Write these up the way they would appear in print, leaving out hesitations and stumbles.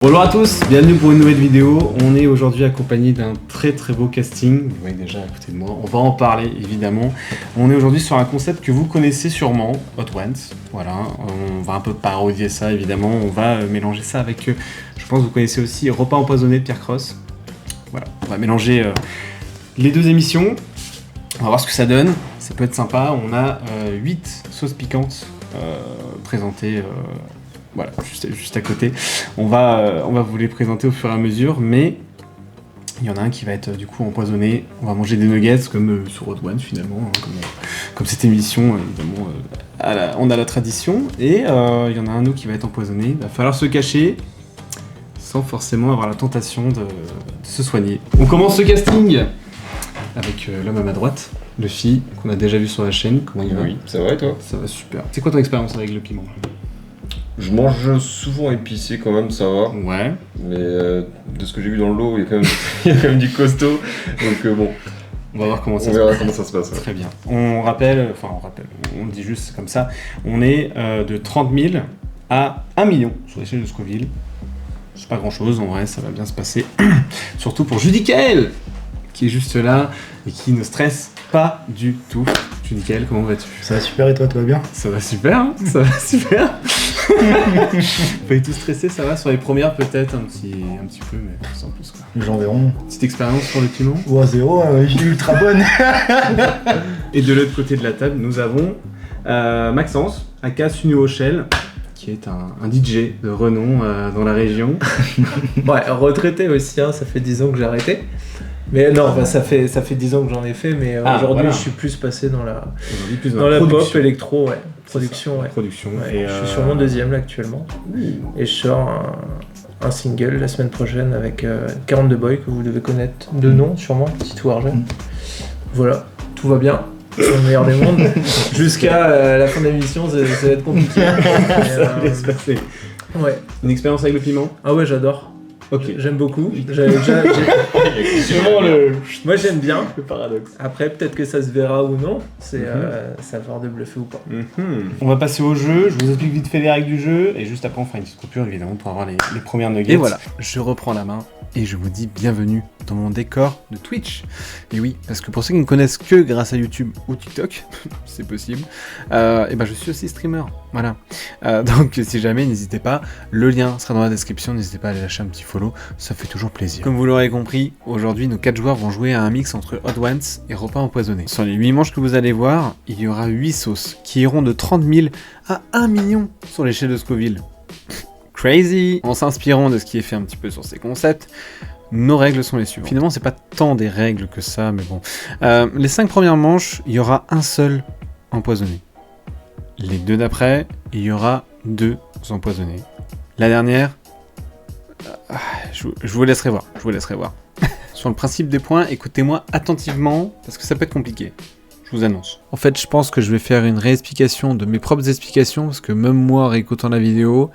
Bonjour à tous, bienvenue pour une nouvelle vidéo. On est aujourd'hui accompagné d'un très beau casting. Vous voyez déjà à côté de moi, on va en parler évidemment. On est aujourd'hui sur un concept que vous connaissez sûrement, Hot Ones. Voilà, on va un peu parodier ça évidemment, on va mélanger ça avec, je pense que vous connaissez aussi Repas empoisonné de Pierre Cross. Voilà, on va mélanger les deux émissions. On va voir ce que ça donne, ça peut être sympa. On a 8 sauces piquantes présentées. Voilà, juste à côté. On va vous les présenter au fur et à mesure, mais il y en a un qui va être du coup empoisonné. On va manger des nuggets comme sur Hot Ones finalement, hein, comme cette émission évidemment. On a la tradition, et il y en a un autre qui va être empoisonné. Il va falloir se cacher sans forcément avoir la tentation de se soigner. On commence ce casting avec l'homme à ma droite, Luffy, qu'on a déjà vu sur la chaîne. Comment il va? Oui, ça va et toi? Ça va super. C'est quoi ton expérience avec le piment? Je mange souvent épicé quand même, ça va. Ouais. Mais de ce que j'ai vu dans le lot, il y a quand même du costaud. Donc bon. On va voir comment ça se passe. Très bien. On rappelle, on le dit juste comme ça, on est de 30 000 à 1 million sur l'échelle de Scoville. C'est pas grand chose, en vrai, ça va bien se passer. Surtout pour Judicaël, qui est juste là et qui ne stresse pas du tout. Judicaël, comment vas-tu? Ça va super, et toi, tout va bien? Ça va super, hein, ça va super. Pas du tout stressé, ça va. Sur les premières, peut-être un petit peu, mais sans plus quoi. Les gens verront. Petite expérience sur le piment. Oh, zéro, j'ai ultra bonne. Et de l'autre côté de la table, nous avons Maxence, aka Sunuo Shell, qui est un DJ de renom dans la région. Ouais, retraité aussi, hein, ça fait 10 ans que j'ai arrêté. Mais non, bah, ça fait 10 ans que j'en ai fait, mais aujourd'hui voilà. je suis plus passé dans la production. pop, électro, ouais. Production, ouais. Production. Ouais, et je suis sur mon deuxième là actuellement. Et je sors un single la semaine prochaine avec 42 Boy, que vous devez connaître de nom sûrement, petit ou argent. Voilà, tout va bien. C'est le meilleur des mondes. Jusqu'à la fin de l'émission, ça va être compliqué. Ça va se passer. Ouais. Une expérience avec le piment? Ah ouais, j'adore. Ok. J'aime beaucoup. Moi j'aime bien. Le paradoxe. Après peut-être que ça se verra ou non. C'est savoir de bluffer ou pas. On va passer au jeu. Je vous explique vite fait les règles du jeu et juste après on fera une petite coupure évidemment pour avoir les premières nuggets. Et voilà, je reprends la main et je vous dis bienvenue dans mon décor de Twitch. Et oui, parce que pour ceux qui ne connaissent que grâce à YouTube ou TikTok, c'est possible, et ben je suis aussi streamer. Voilà. Donc si jamais, n'hésitez pas, le lien sera dans la description, n'hésitez pas à aller lâcher un petit follow, ça fait toujours plaisir. Comme vous l'aurez compris, aujourd'hui nos 4 joueurs vont jouer à un mix entre Hot Ones et Repas empoisonné. Sur les 8 manches que vous allez voir, il y aura 8 sauces qui iront de 30 000 à 1 million sur l'échelle de Scoville. Crazy! En s'inspirant de ce qui est fait un petit peu sur ces concepts, nos règles sont les suivantes. Finalement, c'est pas tant des règles que ça, mais bon. Les 5 premières manches, il y aura un seul empoisonné. Les 2 d'après, il y aura 2 empoisonnés. La dernière, je vous laisserai voir. Sur le principe des points, écoutez-moi attentivement, parce que ça peut être compliqué. Je vous annonce. En fait, je pense que je vais faire une réexplication de mes propres explications, parce que même moi, réécoutant la vidéo,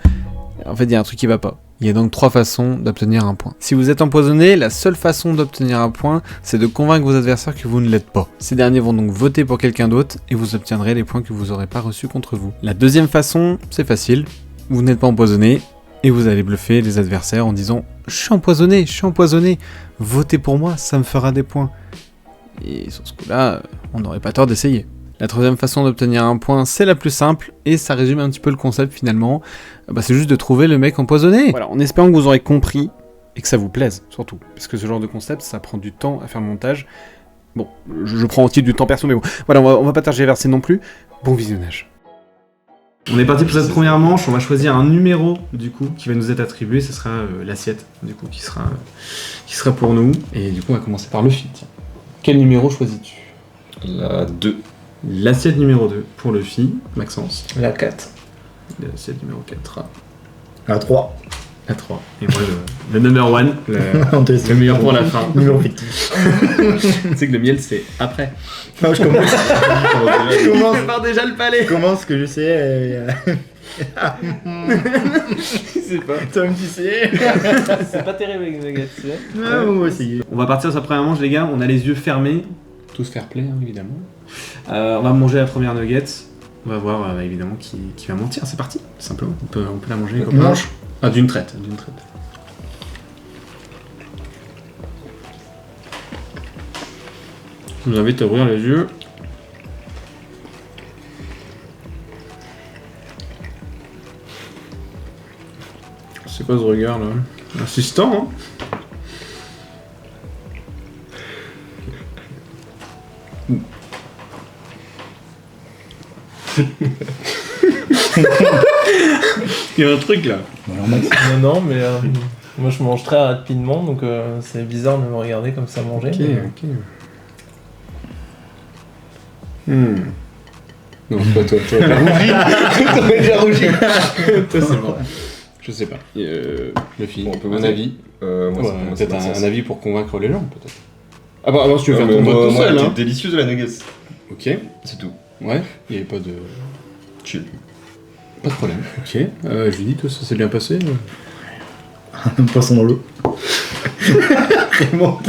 en fait, il y a un truc qui va pas. Il y a donc 3 façons d'obtenir un point. Si vous êtes empoisonné, la seule façon d'obtenir un point, c'est de convaincre vos adversaires que vous ne l'êtes pas. Ces derniers vont donc voter pour quelqu'un d'autre et vous obtiendrez les points que vous n'aurez pas reçus contre vous. La deuxième façon, c'est facile. Vous n'êtes pas empoisonné et vous allez bluffer les adversaires en disant « Je suis empoisonné, votez pour moi, ça me fera des points ». Et sur ce coup-là, on n'aurait pas tort d'essayer. La troisième façon d'obtenir un point, c'est la plus simple, et ça résume un petit peu le concept finalement. C'est juste de trouver le mec empoisonné. Voilà, en espérant que vous aurez compris, et que ça vous plaise, surtout. Parce que ce genre de concept, ça prend du temps à faire le montage. Bon, je prends aussi du temps perso, mais bon. Voilà, on va pas tergiverser non plus. Bon visionnage. On est parti pour cette première manche, on va choisir un numéro, du coup, qui va nous être attribué, ce sera l'assiette, du coup, qui sera pour nous. Et du coup, on va commencer par le fil, tiens. Quel numéro choisis-tu? La 2. L'assiette numéro 2 pour le Luffy, Maxence. La 4. L'assiette numéro 4. La 3. La 3. Et moi, le number 1, le meilleur pour la fin. Numéro fictif. Tu sais que le miel, c'est après. Non, je commence par déjà le palais. Je commence, que je sais. Je sais pas. Tom, tu sais. C'est pas terrible avec les nuggets, tu sais. Ah, moi aussi. On va partir sur la première manche, les gars. On a les yeux fermés. Tous fair play, hein, évidemment. On va manger la première nugget. On va voir évidemment qui va mentir. C'est parti, simplement. On peut la manger. Mange. D'une traite. Je vous invite à ouvrir les yeux. C'est quoi ce regard là? Insistant, hein? Il y a un truc là. Alors, Max, Non, mais moi je mange très rapidement, donc c'est bizarre de me regarder comme ça manger. Ok. Non, pas toi, t'aurais déjà rougi. Toi, c'est bon. Je sais pas. Le film, On peut un voter. avis. Moi, Ouais, c'est pour moi, c'est peut-être Maxence. un avis pour convaincre les gens, peut-être. Ah bah alors si tu veux Ah, faire mais ton vote tout moi, seul, elle hein. était délicieuse la nuggets. Ok, C'est tout. ouais, il y avait pas de... Chill. Pas de problème. Ok, Julie, toi, ça s'est bien passé un poisson dans l'eau. Vraiment.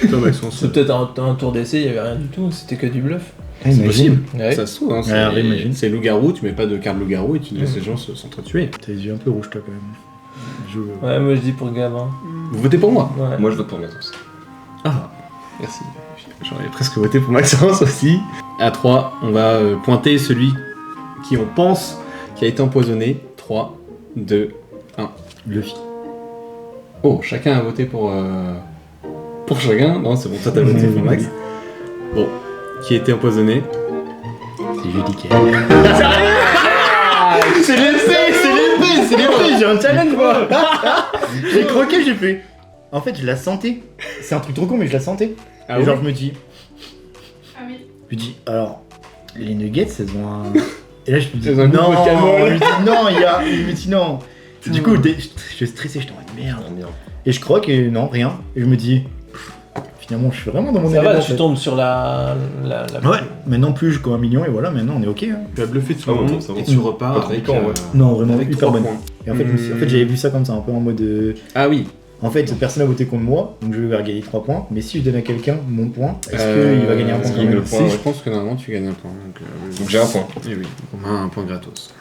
Toi, Maxence, C'est peut-être un tour d'essai, il y avait rien du tout, c'était que du bluff. c'est possible. Ouais. Ça se trouve, hein, Ouais, imagine. c'est loup-garou, tu mets pas de carte loup-garou et tu laisses les gens s'entretuer. T'as les yeux un peu rouges, toi, quand même. Ouais, moi je dis pour Gavin. Vous votez pour moi? Ouais. Moi, je vote pour Maxence. Ah, merci. J'aurais presque voté pour Maxence aussi. À 3, on va pointer celui qui on pense qui a été empoisonné. 3, 2, 1. Luffy. Oh, chacun a voté pour chacun. Non, c'est bon, toi t'as voté pour Max. Bon, qui a été empoisonné? C'est Julie qui C'est l'épée, j'ai un challenge, moi. J'ai croqué, j'ai fait. En fait, je la sentais. C'est un truc trop con, mais je la sentais. Ah et genre, oui. je me dis. Ah oui. Je me dis, alors, les nuggets, elles ont un. Et là, je me dis, C'est un goût non, de camole. je me dis, non, il y a. Je me dis, non. Du coup, je suis stressé, je suis en mode merde. Ah, merde. Et je croque, et non, rien. Et je me dis, finalement, je suis vraiment dans mon Ça élément, va, en tu fait. tombes sur la... Ouais, maintenant plus jusqu'au 1 million, et voilà, maintenant on est ok. Hein. Tu as bluffé tout Ah le bon, monde ça va. et tu repars Pas trop avec, piquant, ouais. Non, vraiment, avec hyper 3 bonne. points. Et en fait, j'avais vu ça comme ça, un peu en mode. Ah oui. En fait, personne n'a voté contre moi, donc je vais gagner 3 points. Mais si je donne à quelqu'un mon point, est-ce qu'il va gagner un point est-ce quand qu'il même le Si, point, ouais. je pense que normalement tu gagnes un point. Donc j'ai un point. Et oui, on a un point gratos.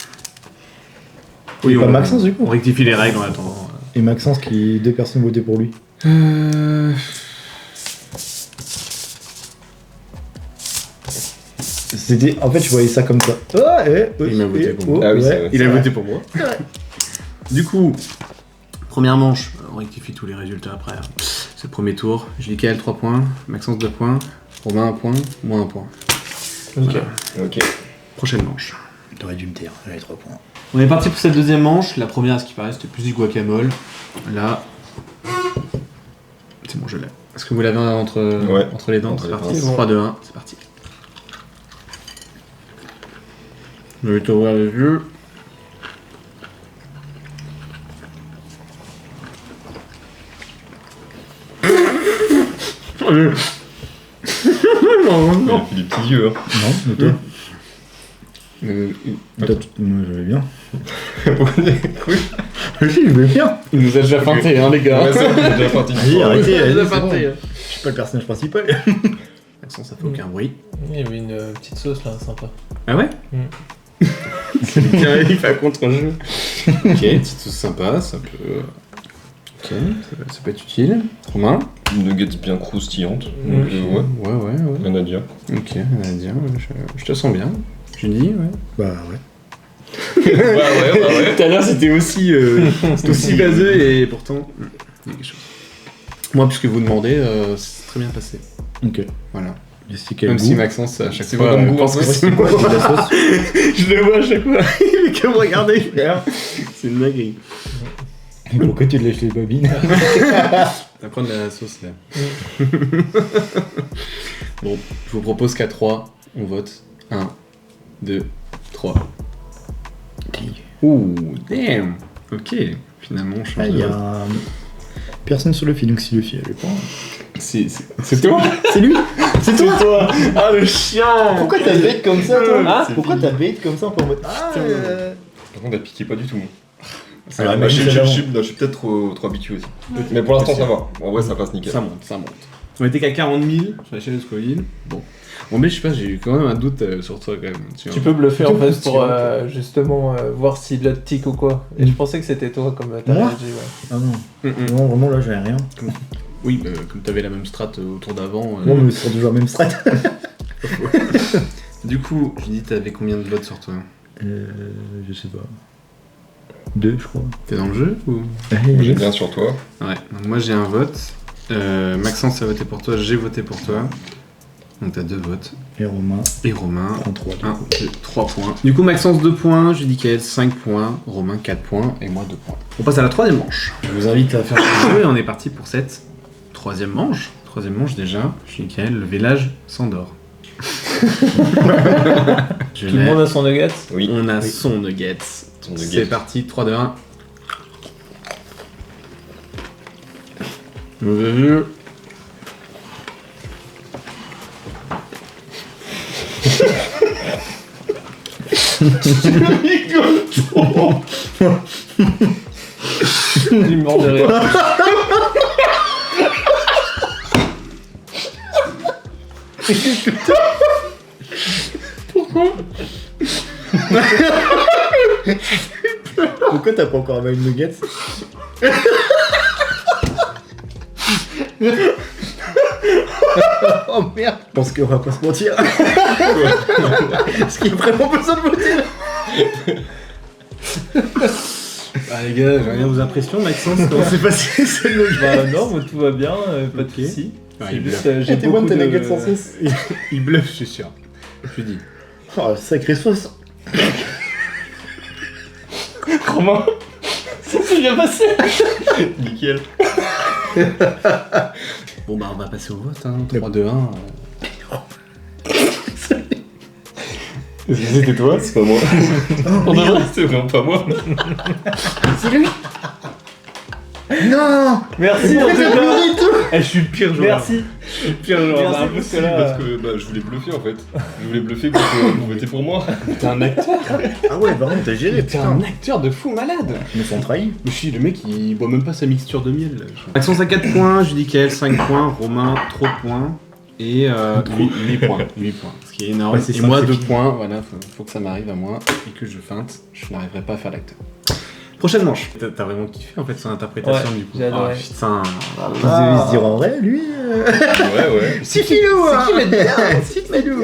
Oui, pas Maxence du coup. On rectifie les règles en attendant. Et Maxence qui 2 personnes votaient pour lui. C'était. En fait, je voyais ça comme ça. Il m'a voté pour moi. Ah oui, c'est vrai. Il a voté pour moi. Du coup, première manche, on rectifie tous les résultats après. Hein. C'est le premier tour. JKL 3 points, Maxence 2 points, Romain 1 point, moi 1 point. Ok. Ok. Prochaine manche. T'aurais dû me taire, j'avais 3 points. On est parti pour cette deuxième manche. La première, à ce qui paraît, c'était plus du guacamole. Là, c'est bon, je l'ai. Est-ce que vous l'avez entre les dents? Entre C'est les parti. dents. 3, 2, 1, c'est parti. Je vais t'ouvrir les yeux. Il a fait des petits yeux. Hein. Non, mais toi Il Moi, je vais bien. Oui. Si, je vais bien. nous a déjà feinté, hein, les gars. Ouais, ça, il a déjà parti. Vas-y, arrêtez, Il nous a c'est bon. feinté. Je suis pas le personnage principal. Maxence, ça fait aucun bruit. Il y avait une petite sauce là, sympa. Ah ouais Il fait un contre-jeu. Ok, petite sauce sympa, ça peut... Ok, ça peut être utile. Romain? Une nuggets bien croustillante. Mm. Donc, ouais, Ouais. rien à dire. Ok, on va dire, je te sens bien. Julie, ouais. Bah ouais. ouais. Tout à l'heure, c'était aussi baseux et pourtant, il y a quelque chose. Moi, puisque vous demandez, c'est très bien passé. Ok. Voilà. Et c'est quel Même goût si Maxence, à chaque C'est fois, quoi comme goût, pense en que fait c'est C'est quoi c'est de la sauce Je le vois à chaque fois. Il fait que me regarder, frère. C'est une dinguerie. Pourquoi tu lèches les babines On va prendre la sauce là. Bon, je vous propose qu'à 3, on vote. 1, 2, 3. Ouh, damn. Ok, finalement, on change Ah, il de y vote. a personne sur le fil, donc si le fil avait pas. C'est toi. C'est lui. C'est toi. Ah, le chien. Pourquoi t'as bait comme ça, toi Ah, Pourquoi t'as bait comme ça en mode Ah Par contre, elle piquait pas du tout. Alors, Je imagine suis ça je suis peut-être trop habitué aussi. Mais pour l'instant, ça va. En vrai, ça passe nickel. Ça monte. On était qu'à 40 000 sur l'échelle de Scoville. Bon, mais je sais pas, j'ai eu quand même un doute sur toi quand même. Tu peux bluffer en Plutôt fait positif, pour ok. justement voir si l'autre tique ou quoi. Et je pensais que c'était toi comme t'as Moi réagi, ouais. Ah non. Non, vraiment là, j'avais rien. Oui, comme t'avais la même strat au tour d'avant. Bon, mais c'est toujours la même strat. Du coup, je dis, t'avais combien de votes sur toi? Je sais pas. 2, je crois. T'es dans le jeu ou... J'ai bien sur toi. Ouais, donc moi j'ai un vote. Maxence a voté pour toi, j'ai voté pour toi. Donc t'as 2 votes. Et Romain. Et Romain, prend 3. 1, 2, 3 points. Du coup, Maxence 2 points, Judicaël 5 points, Romain 4 points et moi 2 points. On passe à la 3e manche. Je vous invite à faire ce jeu et on est parti pour cette 3e manche. 3e manche déjà. Judicaël, le village s'endort. Tout le monde a son nugget. Oui. On a son nuggets. C'est parti, 3, 2, 1. Mauvais jeu. Il est mort de rire. Pourquoi t'as pas encore avalé une nuggets? Oh merde! Je pense qu'on va pas se mentir. Est-ce qu'il y a vraiment besoin de voter? Ah les gars, j'ai rien aux impressions, Maxence. Comment c'est passé celle-là? Bah non, moi, tout va bien, pas de Ok. soucis. Ah, C'est il juste, bluffe. j'ai T'es beaucoup bonne tes de... nuggets sans sauce. Il bluffe, je suis sûr. Je dis. Oh, sacrée sauce. Comment? Ça s'est bien passé. Nickel. Bon bah on va passer au vote, hein. 3, 2, 1. Est-ce que c'était toi? C'est pas moi. C'est vraiment pas moi. C'est lui. Non. Merci en tout cas. Et tout. Je suis le pire joueur. Merci. Je suis le pire joueur. Merci, C'est un peu parce que là. Parce que je voulais bluffer en fait. Je voulais bluffer pour que vous votez pour moi. T'es un acteur. Ah ouais, par contre, t'as géré, T'es putain. un acteur de fou malade. Ils me sont trahis. Mais je suis le mec, il boit même pas sa mixture de miel. Maxence a 4 points, Judicaël 5 points, Romain 3 points. Et 8 points. 8 points. Ce qui est énorme. Ouais, c'est et ça, moi c'est 2 fini. points. Voilà, faut que ça m'arrive à moi et que je feinte. Je n'arriverai pas à faire l'acteur. Prochaine manche. T'as vraiment kiffé en fait son interprétation Ouais, du coup. j'ai adoré. Oh, putain. Il se dire en vrai, lui. Ouais. C'est filou, hein. C'est qui bien. C'est filou.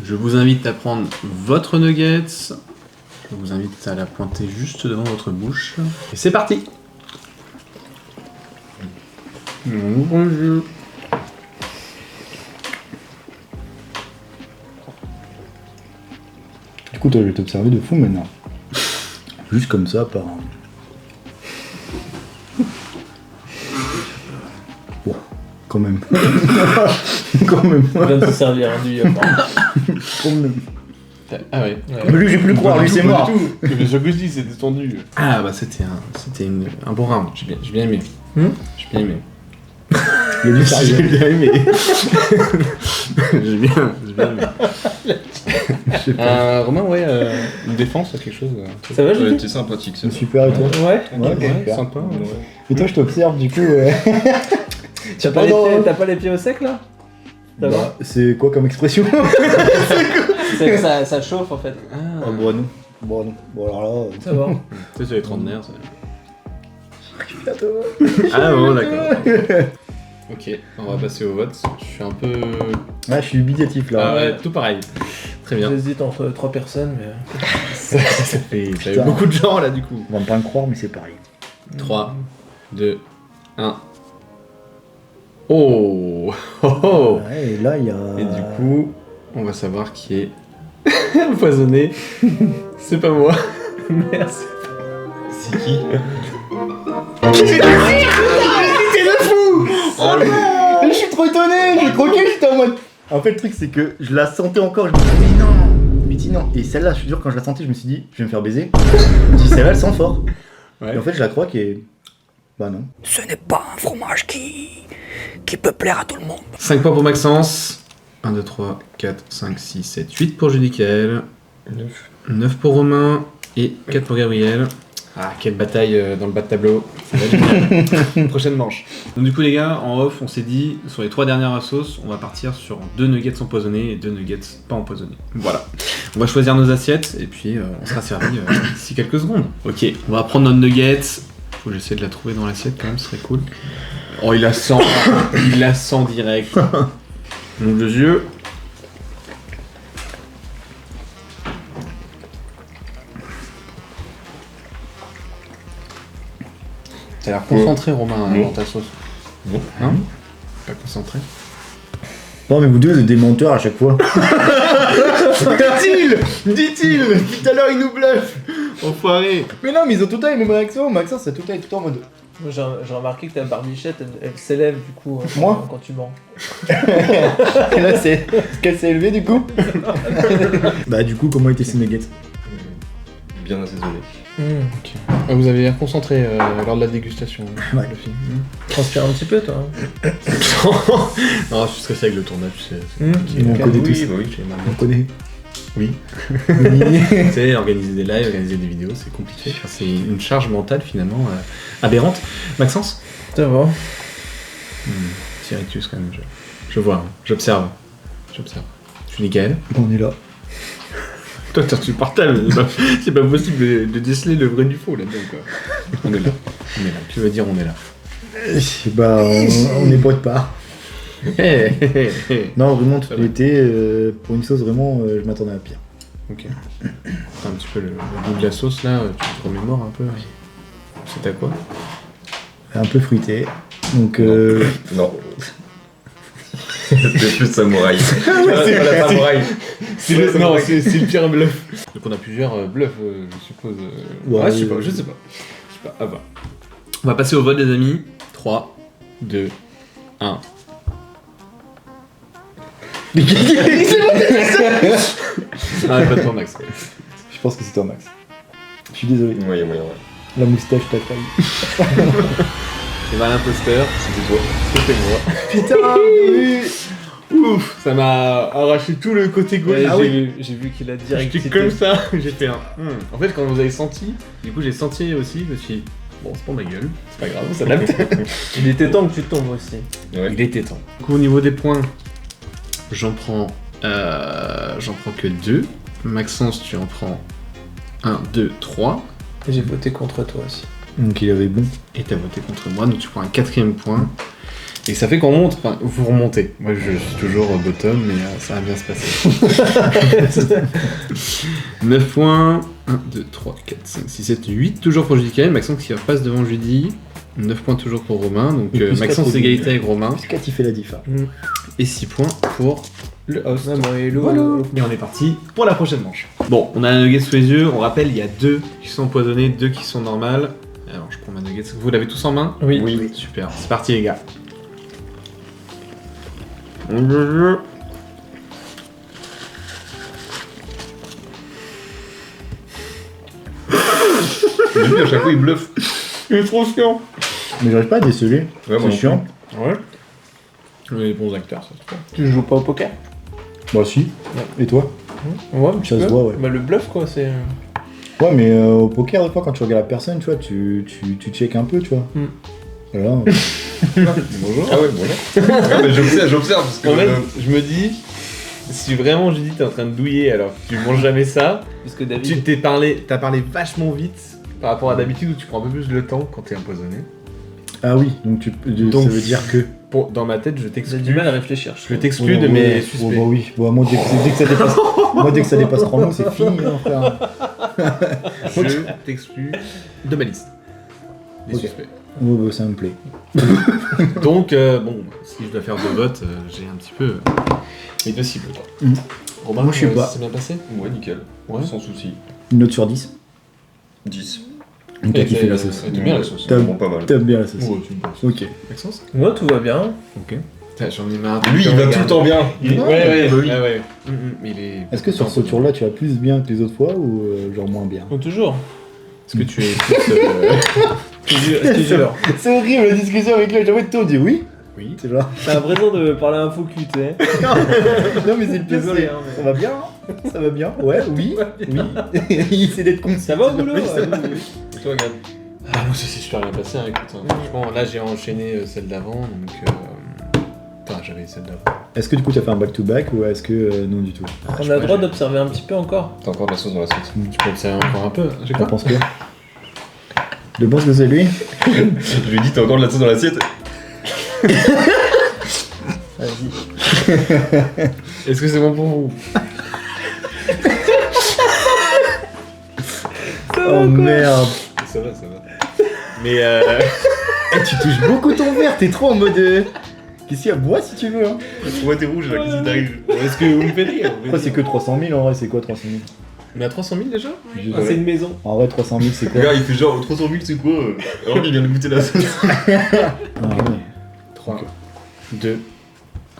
Je vous invite à prendre votre nuggets. Je vous invite à la pointer juste devant votre bouche. Et c'est parti. On ouvre le jeu. Du coup, toi, je vais t'observer de fou maintenant. Juste comme ça, par. Bon, quand même. Quand même. On vient de se servir du Quand même. Ah ouais. Mais lui, j'ai plus le croire, lui, c'est mort. Mais ce que je dis, c'était tendu. Ah bah c'était un bon round. J'ai bien aimé. J'ai bien aimé. Il a dû s'arriver. J'ai bien aimé. J'ai bien aimé. Romain, ouais, une défense, quelque chose. Ça va, Julie? T'es sympathique, C'est c'est super, et toi? Ouais. Ouais, super. sympa. Et toi, je t'observe, du coup. T'as pas, t'as pas les pieds au sec là? Ça va? Bah, c'est quoi comme expression? C'est que ça chauffe en fait. Ah, Bon, non. Bon, non. Bon, alors là. Ça va. tu sais, c'est les trentenaires, ça. Bientôt. Ah bon, d'accord. Ok, on va passer au vote. Je suis un peu... Ah, je suis dubitatif là. Ah ouais, tout pareil. Très bien. J'hésite entre 3 personnes, mais. Ça fait Putain. beaucoup de gens là du coup. On va pas me croire, mais c'est pareil. 3, 2, 1. Oh, oh, oh. Ouais, et là, il y a. Et du coup, on va savoir qui est empoisonné. C'est pas moi. Merci. C'est qui? Je suis trop étonné, j'ai croqué, j'étais en mode. En fait, le truc, c'est que je la sentais encore, je me disais, mais dis non. Et celle-là, je suis sûr, quand je la sentais, je me suis dit, je vais me faire baiser. Je me dis, celle-là, elle sent fort. Ouais. Et en fait, je la croque et. Bah non. Ce n'est pas un fromage qui peut plaire à tout le monde. 5 points pour Maxence. 1, 2, 3, 4, 5, 6, 7, 8 pour Judicaël. 9 pour Romain. Et 4 pour Gabriel. Ah, quelle bataille dans le bas de tableau. Ça va être génial. Prochaine manche. Donc du coup les gars, en off, on s'est dit, sur les 3 dernières sauces, on va partir sur 2 nuggets empoisonnés et 2 nuggets pas empoisonnés. Voilà. On va choisir nos assiettes et puis on sera servi d'ici quelques secondes. Ok, on va prendre notre nuggets. Faut que j'essaie de la trouver dans l'assiette quand même, ce serait cool. Oh, il la sent direct. Donc, les yeux. T'as l'air concentré, Romain, dans ta sauce. Non. Hein? Pas concentré. Non, mais vous deux, vous êtes des menteurs à chaque fois. Dit-il Depuis tout à l'heure, il nous bluffe. Enfoiré. Mais non, mais ils ont tout le temps les mêmes réactions. Maxence, c'est tout le temps en mode. Moi, j'ai remarqué que ta barbichette, elle s'élève du coup Moi quand tu mens. Et là, c'est. Est-ce qu'elle s'est élevée du coup? Bah, du coup, comment étaient ces nuggets? Bien assaisonné. Ah, vous avez l'air concentré lors de la dégustation. Ouais. Le film. Transpire un petit peu, toi. Non, je suis stressé avec le tournage, tu sais. On connaît Oui, tous. bah oui. On connaît. Oui. Oui. Tu sais, organiser des lives, organiser des vidéos, c'est compliqué. Enfin, c'est une charge mentale finalement aberrante. Maxence? Ça va. Petit rictus quand même. Je vois, hein. J'observe. Tu dis Gaël? On est là. Toi, tu partages. C'est pas possible de déceler le vrai du faux là-dedans, quoi. On est là. Tu veux dire on est là. Bah, on est pas de part. Hé, hé, hé, hé. Non, vraiment, tout Ça va. l'été, pour une sauce, vraiment, je m'attendais à pire. Ok. T'as un petit peu le goût de la sauce là, tu te remémores un peu. C'est à quoi? Un peu fruité. Donc, Non. C'était plus samouraï. c'est- la samouraï. C'est le pire bluff. Donc on a plusieurs bluffs, je suppose. Ouais, Je sais pas. Ah bah. On va passer au vote, les amis. 3, 2, 1. Ah, pas de toi, Max. je pense que c'est toi, Max. Je suis désolé. Oui, ouais. La moustache t'a failli. C'est mal imposteur. C'était toi. C'était moi. Putain, Ouf, ça m'a arraché tout le côté gauche. Ouais, Ah j'ai vu qu'il a direct J'étais cité. comme ça, j'ai fait un. En fait, quand vous avez senti, du coup, j'ai senti aussi, je me suis dit, bon, c'est pour ma gueule, c'est pas grave, on s'adapte. Il était temps que tu tombes aussi. Ouais. Il était temps. Du coup, au niveau des points, j'en prends que 2. Maxence, tu en prends 1, 2, 3. Et j'ai voté contre toi aussi. Donc, il avait bon. Et t'as voté contre moi, donc tu prends un 4ème point. Et ça fait qu'on monte, enfin, vous remontez. Moi, je suis toujours au bottom, mais ça va bien se passer. 9 points. 1, 2, 3, 4, 5, 6, 7, 8. Toujours pour Judy. Maxence qui passe devant Judy. 9 points toujours pour Romain. Donc Et plus Maxence quatre égalité avec Romain. Plus 4, il fait la diff. Hein. Et 6 points pour le host. Ouais, bon, hello. Voilà. Et on est parti pour la prochaine manche. Bon, on a un nugget sous les yeux. On rappelle, il y a 2 qui sont empoisonnés, 2 qui sont normales. Alors, je prends ma nugget. Vous l'avez tous en main? Oui. Super. C'est parti, les gars. Lui, à chaque fois, il bluffe. Il est trop chiant. Mais j'arrive pas à déceler. Ouais, moi C'est non chiant. Ouais. On est des bons acteurs, ça se trouve. Tu joues pas au poker? Bah, si. Et toi? Ouais, un petit Ça se peu. voit, ouais. Bah, le bluff, quoi, c'est. Ouais, mais au poker, des fois, quand tu regardes la personne, tu vois, tu check un peu, tu vois. Voilà. Bonjour. Ah ouais, bonjour. Ouais, mais j'observe parce que. En fait, je me dis, si vraiment Judy t'es en train de douiller alors que tu manges jamais ça, Parce que David. t'as parlé vachement vite par rapport à d'habitude où tu prends un peu plus le temps quand t'es empoisonné. Ah oui, donc, Donc, ça veut dire que. Dans ma tête, je J'ai t'exclus. du mal à réfléchir. Je t'exclus de mes suspects. bah oui, bah, moi, dès que ça dépasse, moi, dès que ça dépasse 3 mots, c'est fini, hein, frère. Je t'exclus de ma liste. Des Ok. suspects. Ouais, bah, ça me plaît. Donc, bon, si je dois faire 2 votes, j'ai un petit peu les deux cibles. Quoi. Romain, Moi, je sais pas. C'est bien passé? Ouais, nickel. Ouais. Sans souci. Une note sur 10. 10. Donc, t'as kiffé la sauce. T'aimes bien la sauce. T'as- Vraiment pas mal. T'aimes bien la sauce. Ouais, tu me penses. Ok. Maxence? Moi, tout va bien. Ok. J'en ai marre. Lui, il va tout le temps bien. Ouais, Ouais, bah oui. ouais. Mais il est. Est-ce que sur ce tour-là, tu as plus bien que les autres fois ou genre moins bien? Ou toujours. Est-ce que tu es plus. Toujours. C'est horrible la discussion avec lui, j'ai envie de tout dire oui. Oui. C'est genre. T'as l'impression de parler à un faux cul, tu sais. Non mais c'est le pire, Désolé, c'est- hein, mais- ça va bien. Ça va bien. Ouais, oui. Oui. Il essaie d'être con. Ça va au boulot? Toi, regarde. Ah, moi, ça s'est super bien passé, hein, écoute. Franchement, là, j'ai enchaîné celle d'avant, donc. Enfin, j'avais celle d'avant. Est-ce que du coup tu as fait un back-to-back ou est-ce que non du tout? On a le droit d'observer un petit peu encore. T'as encore de la sauce dans la sauce. Tu peux observer encore un peu. J'ai Je quoi? pense que. Je pense que c'est lui. Je lui ai dit, t'as encore de la sauce dans l'assiette. Vas-y. Est-ce que c'est bon pour vous? Oh merde. Ça va, ça va. Mais Tu touches beaucoup ton verre, t'es trop en mode. Qu'est-ce qu'il y a? Bois si tu veux. Hein. Moi, t'es rouge là, qu'est-ce qui t'arrive? est-ce que vous me faites rire? Après, c'est que 300 000 en vrai, c'est quoi 300 000? Mais à 300 000 déjà? Ah, c'est une maison. En vrai, 300 000 c'est quoi? Regarde, il fait genre 300 000, c'est quoi alors qu'il vient de goûter la sauce. Ah ouais. 3, 2,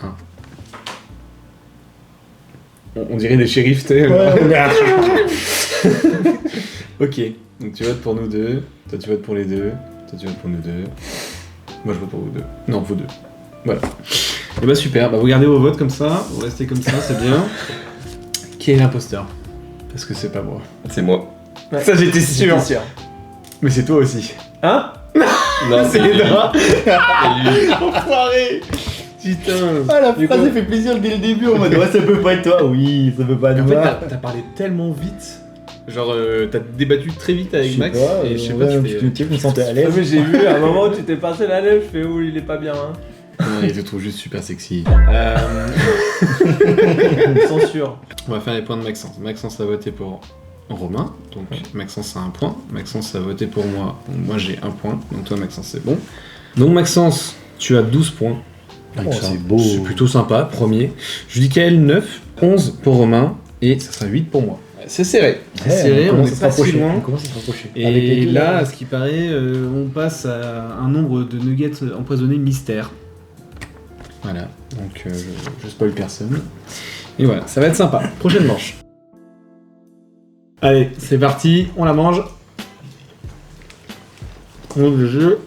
1. On dirait des shérifs, tu sais. Ok, donc tu votes pour nous deux, toi tu votes pour les deux, toi tu votes pour nous deux, moi je vote pour vous deux. Non, vous deux. Voilà. Et bah super, bah vous gardez vos votes comme ça, vous restez comme ça, c'est bien. Qui est l'imposteur? Parce que c'est pas moi. C'est moi. Ouais. Ça j'étais sûr. J'étais sûr. Mais c'est toi aussi. Hein? Non, C'est les draps. lui. Enfoiré. Putain. Ah, la Du phrase coup- elle fait plaisir dès le début en mode ouais, ça peut pas être toi. Oui, ça peut pas être En fait, moi. t'as parlé tellement vite. Genre, t'as débattu très vite avec Je sais Max. pas, Et je sais pas, ouais, tu fais. tu me sentais à Ah, l'aise. mais j'ai vu à un moment où tu t'es passé la lèvre, je fais oh il est pas bien hein. Non, il te trouve juste super sexy. Censure. On va faire les points de Maxence. Maxence a voté pour Romain, donc Maxence a un point. Maxence a voté pour moi, donc moi j'ai un point. Donc toi Maxence c'est bon. Donc Maxence, tu as 12 points. Oh, c'est beau. C'est plutôt sympa, premier. Judicaël 9, 11 pour Romain et ça sera 8 pour moi. C'est serré. C'est serré, on commence est à se pas si rapprocher. loin. On commence à se rapprocher. Avec les Et deux, là, à ce qui paraît, on passe à un nombre de nuggets empoisonnés mystère. Voilà, donc je spoil personne. Et voilà, ça va être sympa. Prochaine manche. Allez, c'est parti, on la mange. On ouvre le jeu.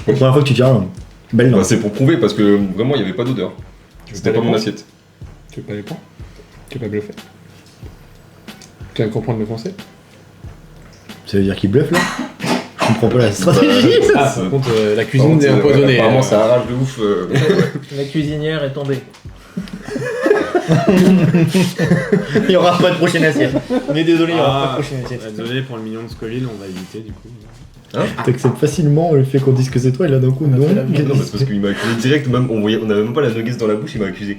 C'est la première fois que tu tiens un belle Bah, langue. c'est pour prouver parce que vraiment il y avait pas d'odeur. C'était pas mon les assiette. Tu veux pas les points? Tu veux pas bluffer? Tu viens de comprendre le concept? Ça veut dire qu'il bluffe là? Je comprends pas la stratégie. Ah, par contre, la cuisine est Par contre, empoisonnée. apparemment ça arrache de ouf. La cuisinière est tombée. Il y aura pas de prochaine assiette. On est désolé, il y aura pas de prochaine assiette. Désolé pour le million de Scolil, on va éviter du coup. T'acceptes facilement le fait qu'on dise que c'est toi et là d'un coup non. fait la même Non, mais c'est parce qu'il m'a accusé direct, même on avait même pas la nuggets dans la bouche, il m'a accusé.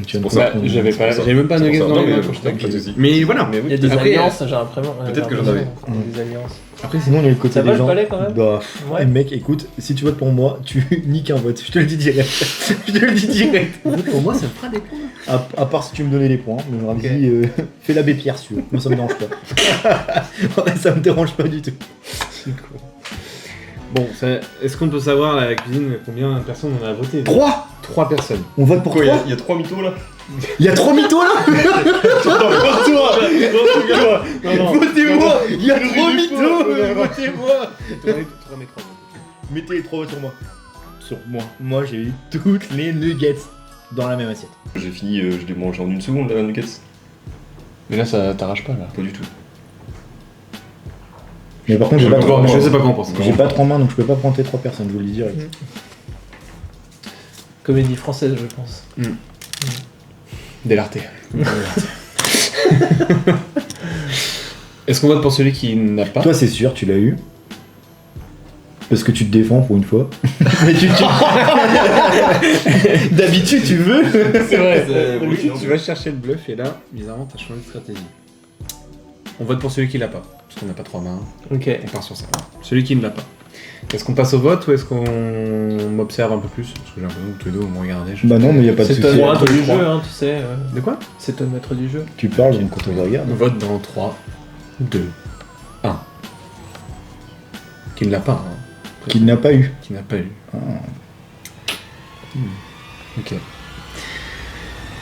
Tu viens de pour ça. comprendre. J'avais même pas C'est nuggets pour ça. dans Non, les mais mains quand je t'ai pas de accusé. soucis. Mais voilà. Mais Il y a des Après, alliances, j'ai l'impression. peut-être que j'en avais. Des alliances. Après, sinon, on est le côté Ça va, des le gens. palais, quand même Bah, Ouais. mec, écoute, si tu votes pour moi, tu niques un vote. Je te le dis direct. Je te le dis direct. pour moi, ça me fera des points. À part si tu me donnais les points. Mais Ramzi, fais l'abbé Pierre si tu veux. Moi, ça me dérange pas. Ouais, ça me dérange pas du tout. Bon, est-ce qu'on peut savoir la cuisine combien de personnes on a voté? 3 3 personnes. On vote pour Pourquoi toi il y a 3 mythos là? Il y a 3 mythos là. Votez-moi. Il y a 3 mythos. Votez-moi. Mettez les 3 votes sur moi. Sur moi. Moi, j'ai eu toutes les nuggets dans la même assiette. J'ai fini, je l'ai mangé en une seconde la nuggets. Mais là, ça t'arrache pas là. Pas du tout. Mais par contre, j'ai pas, Bon, Je sais pas quoi en penser. j'ai pas 3 mains donc je peux pas prendre tes 3 personnes, je vous le dis direct. Comédie française, je pense. Délarté. Est-ce qu'on vote pour celui qui n'a pas? Toi, c'est sûr, tu l'as eu. Parce que tu te défends pour une fois. Mais d'habitude, tu veux. C'est vrai. oui, Tu vas chercher le bluff et là, bizarrement, t'as changé de stratégie. On vote pour celui qui l'a pas. Parce qu'on n'a pas 3 mains. Ok. On part sur ça. Celui qui ne l'a pas. Est-ce qu'on passe au vote ou est-ce qu'on m'observe un peu plus? Parce que j'ai l'impression que tous les deux vous me regardez. Bah non, mais y a pas de C'est toi souci. le maître du jeu, hein, tu sais. De quoi? C'est toi le maître du jeu. Tu parles donc quand on te regarde. On vote dans 3, 2, 1. Qui ne l'a pas, hein. Qu'il n'a pas eu. Qui n'a pas eu. Ok.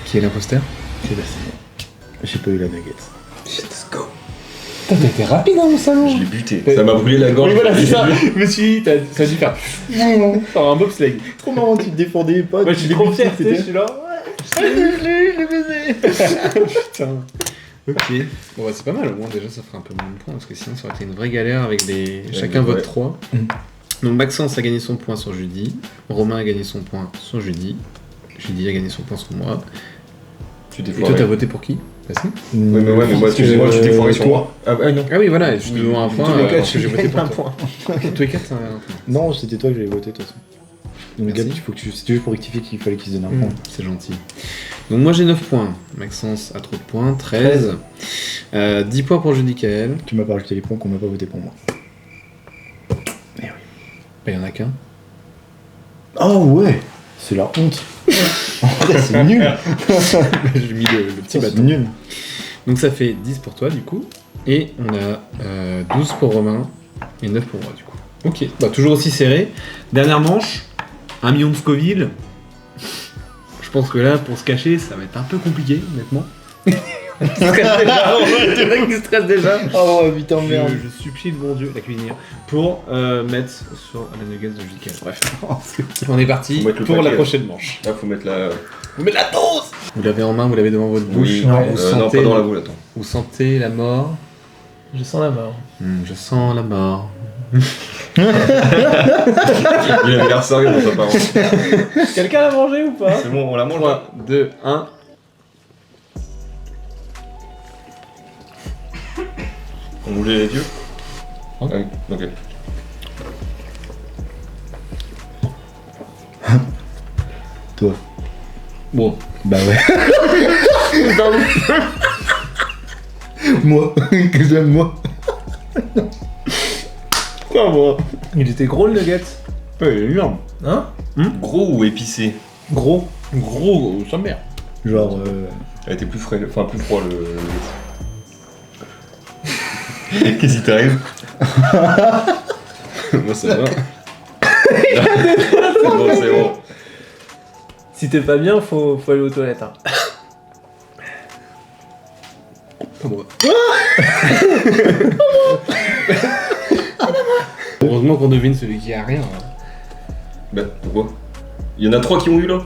Qui est l'imposteur? J'ai pas eu la nugget. Let's go. T'as été rapide dans mon salon! Je l'ai buté. Ça m'a brûlé la gorge. Oui, voilà, c'est ça! Je me suis dit, ça a dû faire. Faire un bobsleigh. Trop marrant, tu te défendais pas. Moi, je suis trop fier, tu sais, je suis là. Je l'ai baisé. Putain. Ok. Bon, bah, c'est pas mal, au moins déjà ça fera un peu moins de points parce que sinon ça aurait été une vraie galère avec des. Chacun ouais. vote 3. Donc Maxence a gagné son point sur Judy, Romain a gagné son point sur Judy, Judy a gagné son point sur moi. Tu t'es Et toi, foiré. t'as voté pour qui? Vas-y. Ouais, mais moi, excusez-moi, tu t'es foiré sur moi. Ah, ouais, non. Ah oui, voilà, je te donne un point. Tous les parce quatre, que j'ai voté pour un toi. point. Tous les 4, c'est un point. Non, c'était toi que j'avais voté de toute façon. Donc Merci. Gab, il faut que c'était juste pour rectifier qu'il fallait qu'il se donne un point. C'est gentil. Donc moi j'ai 9 points. Maxence a trop de points, 13. 10 points pour Judicaël. Tu m'as pas rajouté les points qu'on m'a pas voté pour moi. Bah, il y en a qu'un. Oh ouais, c'est la honte. En vrai, c'est nul. J'ai mis le petit C'est bâton. nul. Donc ça fait 10 pour toi du coup. Et on a 12 pour Romain et 9 pour moi du coup. Ok, bah toujours aussi serré. Dernière manche, 1 million de Scoville. Je pense que là, pour se cacher, ça va être un peu compliqué, honnêtement. Il stresse déjà. Oh putain, merde. Je supplie le bon Dieu, la cuisinière, pour mettre sur la nuggets de Judicaël. Bref, on est parti Faut mettre le pour la paquet. prochaine manche. Là, faut mettre la. Vous l'avez en main, vous l'avez devant votre bouche. Oui, vous, non, sentez, pas dans la boule, attends. vous sentez la mort. Je sens la mort. Je sens la mort. Il avait l'air sérieux dans sa parole. Quelqu'un l'a mangé ou pas? C'est bon, on la mange. 3, 2, 1. On voulait les yeux. Hein Ah oui, ok. Toi. Bon. Bah ouais. Moi, que j'aime moi. Quoi, moi? Il était gros le nugget. Ouais, il est énorme. Hein? Gros ou épicé? Gros. Gros, sa mère. Genre, Elle était plus frais, enfin plus froid le. Qu'est-ce qui t'arrive? Moi ça va. C'est bon, c'est bon. Si t'es pas bien, faut aller aux toilettes. Hein. Pas moi. Heureusement qu'on devine celui qui a rien. Bah pourquoi? Il y en a 3 qui ont eu là?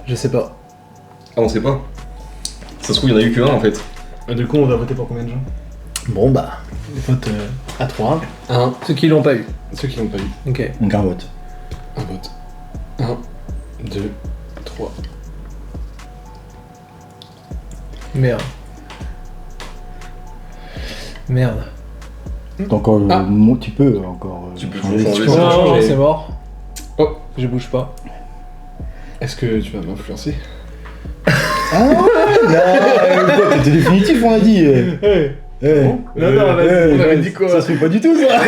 Je sais pas. Ah on sait pas. Ça se trouve il y en a eu que 1 en fait. Du coup, on va voter pour combien de gens? bon bah, Les votes à 3. 1. Ceux qui l'ont pas eu. Ceux qui l'ont pas eu. Ok. donc un vote. Un vote. 1, 2, 3. Merde. Merde. T'as encore Ah. un petit peu encore. Tu peux changer changer les ça. choses. Non, changer. c'est mort. Oh. Je bouge pas. Est-ce que tu vas m'influencer? Ah ouais, quoi, t'étais définitif, on a dit. Non, non, vas-y, on avait dit quoi? Ça se fait pas du tout, ça.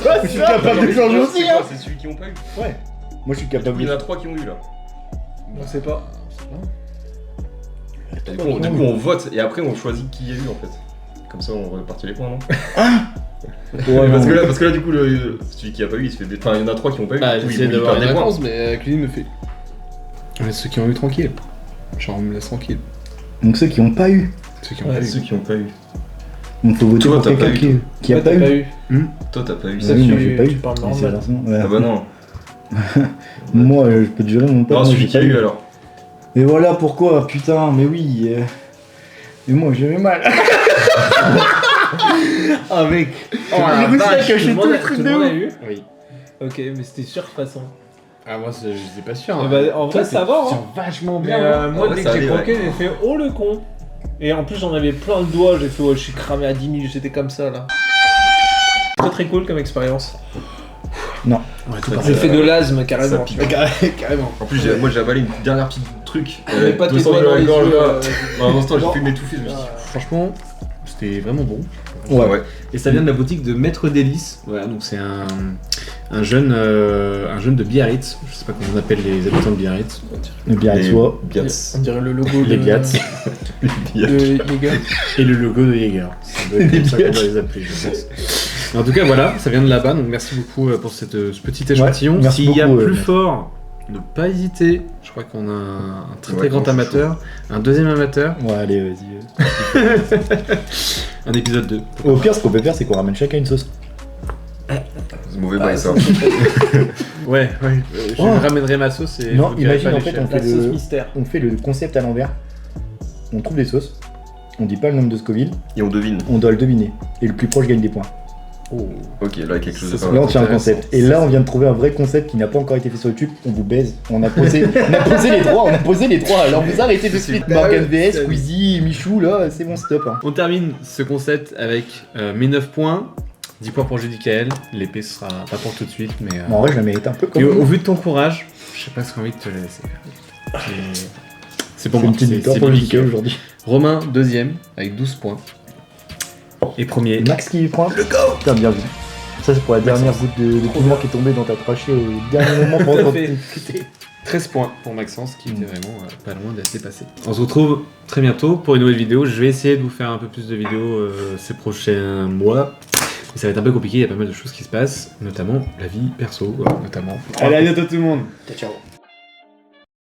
Quoi, je suis capable de changer aussi, hein. C'est celui qui ont pas eu. Ouais. Moi, je suis Du coup, capable il y en de. a 3 qui ont eu là. On sait pas. Du coup, on vote et après on choisit qui a eu en fait. Comme ça on répartit les points, non? Ouais, parce que là du coup celui qui a pas eu il se fait des. Enfin il y en a 3 qui ont pas eu. Bah, du coup, j'essaie il d'avoir perd une des points. réponse, mais la cuisine me fait. Mais ceux qui ont eu tranquille. Genre, on me laisse tranquille. Donc ceux qui ont pas eu. Ceux qui ont Ouais, pas eu. Ceux qui ont pas eu. Donc faut voter Toi, pour t'as pas quelqu'un eu, qui a Ouais, pas t'as eu. Toi t'as pas eu. Ça, Ça, oui, moi, tu- j'ai pas tu eu. parles Mais c'est normal. forcément- ouais. Ah bah non. Moi, je peux te jurer, mon pote. Non, moi, celui j'ai qui a pas eu alors. Et voilà pourquoi, putain, mais oui. Mais moi, j'avais mal. Ah, mec. Oh, la la vache. vache. Caché Tout le tout monde le a- truc tout de le monde a ouf. eu. Oui. Ok, mais c'était sûr de toute façon. Ah, moi, je sais pas sûr. Eh hein. bah, en vrai, Toi, ça va. Hein. c'est vachement Mais bien. hein. moi, Ouais, dès ça que j'ai allait, croqué, j'ai fait oh le con. Et en plus, j'en avais plein le doigt. J'ai fait ouais, je suis cramé à 10 000. J'étais comme ça là. Très très cool comme expérience. Non. Ouais, tout J'ai fait de l'asthme carrément. ça tu pique. vois. Carrément. En plus moi j'ai avalé une dernière petite truc. Mais pas tes 200 doigts dans à la les gorge, yeux. là. Bah, un instant j'ai Non. pu m'étouffer, je me suis dit. Franchement, c'était vraiment bon. Ouais. Et ça vient de la boutique de Maître Délice. Voilà, donc c'est un jeune de Biarritz. Je sais pas comment on appelle les habitants de Biarritz. Le bien avec soi. On dirait le logo Les de... Biats. de les gars. Et le logo de Jaeger. Ça doit être comme ça qu'on doit les appeler, je pense. En tout cas, voilà, ça vient de là-bas, donc merci beaucoup pour ce petit échantillon. merci S'il y a beaucoup, plus ouais. fort, ne pas hésiter. Je crois qu'on a un très Ouais, très grand quand je suis amateur, un deuxième amateur, Ouais, allez, vas-y. un épisode 2. Au pire, ce qu'on peut faire, c'est qu'on ramène chacun une sauce. C'est mauvais bail ça. Ouais, je Oh. ramènerai ma sauce et Non, je vous dirai imagine, pas en les fait, chefs. on La fait sauce le- mystère. On fait le concept à l'envers. On trouve des sauces. On dit pas le nombre de Scoville. Et on devine. On doit le deviner. Et le plus proche gagne des points. Ok, là, quelque chose de pas Là, on tient un intéressant. concept. Et là, on vient de trouver un vrai concept qui n'a pas encore été fait sur YouTube. On vous baise. On a posé les trois. Alors vous arrêtez de suite. Morgan VS, Squeezie, Michou, là, c'est bon, stop. Hein. On termine ce concept avec mes 9 points. 10 points pour Judicaël. L'épée ce sera pas pour tout de suite, mais. Bon, en vrai, je la mérite un peu Et comme au vu de ton courage, je sais pas ce qu'on a envie de te la laisser faire. C'est pour une moi. petite victoire pour biblique. Judicaël aujourd'hui. Romain, deuxième, avec 12 points. Et premier. Max qui prend. Putain, bien vu. Ça, c'est pour la dernière goutte de piment qui est tombée dans ta trachée au dernier moment pour Tout à entendre fait. écouter. 13 points pour Maxence qui était vraiment pas loin d'être dépassé. On se retrouve très bientôt pour une nouvelle vidéo. Je vais essayer de vous faire un peu plus de vidéos ces prochains mois. Mais ça va être un peu compliqué, il y a pas mal de choses qui se passent, notamment la vie perso, notamment. Allez, à bientôt tout le monde. Ciao.